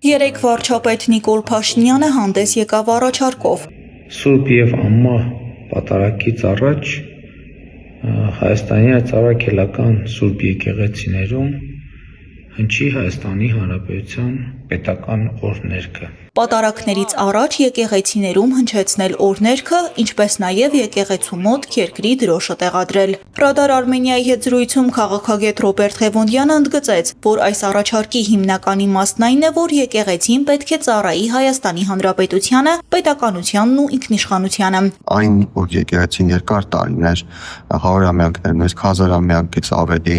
Երեկ վարչապետ Նիկոլ Փաշինյանը հանդես եկավ առաջարկով։ Սուրբ և ամմա պատարագից առաջ Հայաստանի ծառայքելական Սուրբ եկեղեցիներում հնչի Հայաստանի Հանրապետության պետական օրհներգը։ Պատարագներից առաջ եկեղեցիներում հնչեցնել օրհներգը, ինչպես նաև եկեղեցու մոտ երկրի դրոշը տեղադրել։ Ռադար Արմենիայի հետ զրույցում քաղաքագետ Ռոբերտ Ղևոնդյանը ընդգծեց, որ այս առաջարկի հիմնական իմաստն այն է, որ եկեղեցին պետք է ծառայի Հայաստանի Հանրապետությանը, պետականությանն ու ինքնիշխանությանը։ Այն, որ եկեղեցին երկար տարիներ, 100-ամյակներ, նույնիսկ 1000-ամյակից ավելի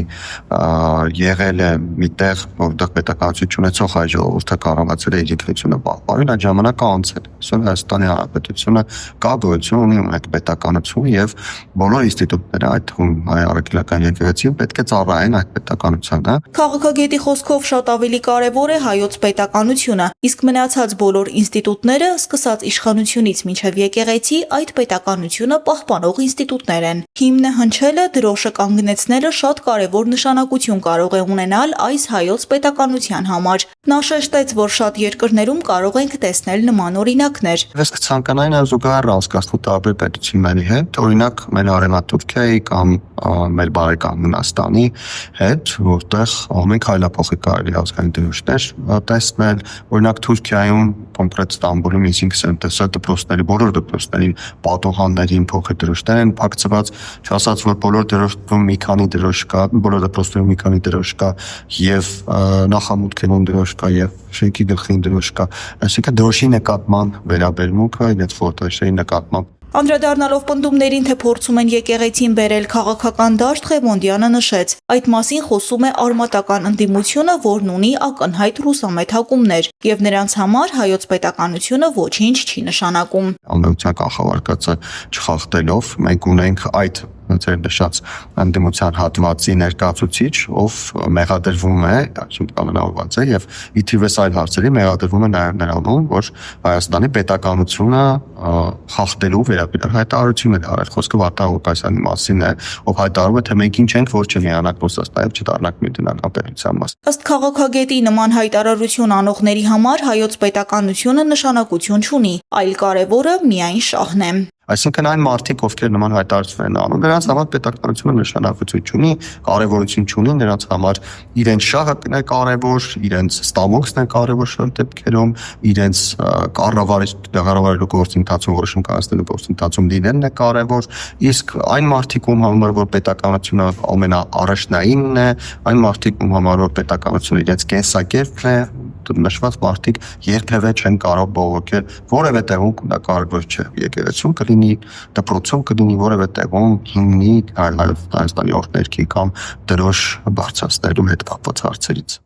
եղել է միտեղ, որտեղ պետականություն ունեցող հայ ժողովուրդը կարողացել է իր եկեղեցությունը պահպանել, այդ ժամանակ անցել։ Այսօր Հայաստանի Հանրապետությունը կա գոյություն ունի ունենք պետականություն եւ բոլոր ինստիտուտները, այդ թվում հայ առաքելական եկեղեցին պետք է ծառայեն այդ պետականությանը։ Քաղաքագետի խոսքով շատ ավելի կարևոր է հայոց պետականությունը, իսկ մնացած բոլոր ինստիտուտները, սկսած իշխանությունից մինչև եկեղեցի, այդ պետականությունը պահպանող ինստիտուտներ են։ Հիմնը հնչելը, դրոշը կանգնեցնելը շատ կարևոր նշանակություն կարող է ունենալ այս հայոց պետականության համար։ Նա շեշտեց, որ շատ երկրներում կարող ենք տեսնել նման օրինակներ։ Ես կցանկանայի նաև զուգահեռ անցկացնել տարբեր պետությունների հետ, օրինակ մեր արևմտյան Թուրքիայի կամ մեր բարեկամ Հունաստանի հետ, որտեղ ամեն քայլափոխի կարելի է ազգային դրոշներ տեսնել, օրինակ Թուրքիայում կոնկրետ Ստամբուլում ինքնին տեսա դպրոցների բոլոր դպրոցների պատուհաններին փոքր դրոշներ են փակցված, չասած որ բոլոր դրոշներում մի քանի դրոշ կա, բոլոր դպրոցներում մի քանի դրոշ կա եւ նախամուտքերում դրոշ կա եւ շենքի գլխին դրոշ կա, այսինքն դրոշի նկատմամբ վերաբերմունքը իրենց ֆոտոշերի նկատմամբ։ Անդրադառնալով պնդումներին, թե փորձում են եկեղեցին բերել քաղաքական դաշտ, Ղևոնդյանը նշեց, այդ մասին խոսում է արմատական ընդդիմությունը, որն ունի ակնհայտ ռուսամետ հակումներ, եւ նրանց համար հայոց պետականությունը ոչինչ չի նշանակում։ Անմիջական կախավարկածը չխախտելով մենք ունենք այդ ձեր նշած ընդդիմության հատվածի ներկայացուցիչ, ով մեղադրվում է, կանոնավորված է եւ ի թիվս այլ հարցերի մեղադրվում է նաեւ նրանում, որ Հայաստանի պետականությունը խախտելու վերաբերյալ հայտարարություն է արել։ Խոսքը Վարդան Ղուկասյանի մասին է, ով հայտարարում է, թե մենք ինչ ենք, որ չմիանանք Ռուսաստանով, չդառնանք միութենական պետության մաս։ Ըստ քաղաքագետի, նման հայտարարություն անողների համար հայոց պետականությունը նշանակություն չունի, այլ կարևորը միայն շահն է։ Այսինքն այն մարդիկ, ովքեր նման հայտարարություն են անում, նրանց համար պետականությունը նշանակություն չունի, կարևորություն չունի, նրանց համար իրենց շահը է կարևոր, իրենց ստամոքսն է կարևոր շատ դեպքերում, իրենց կառավարելու գործընթացում որոշում կայացնելու գործընթացում լինելն է կարևոր, իսկ այն մարդիկ, ում համար որ պետականությունը ամենաառաջնայինն է, այն մարդիկ, ում համար որ պետականությունը իրենց կենսակերպն է, նշված մարդիկ երբևէ չեն կարող բողոքել որևէ տեղում, դա կարևոր չէ, եկեղեցում կլինի, դպրոցում կլինի, որևէ տեղում հիմնի Հայաստանի օրհներգի կամ դրոշ բարձրացնելու հետ կապված հարցերից։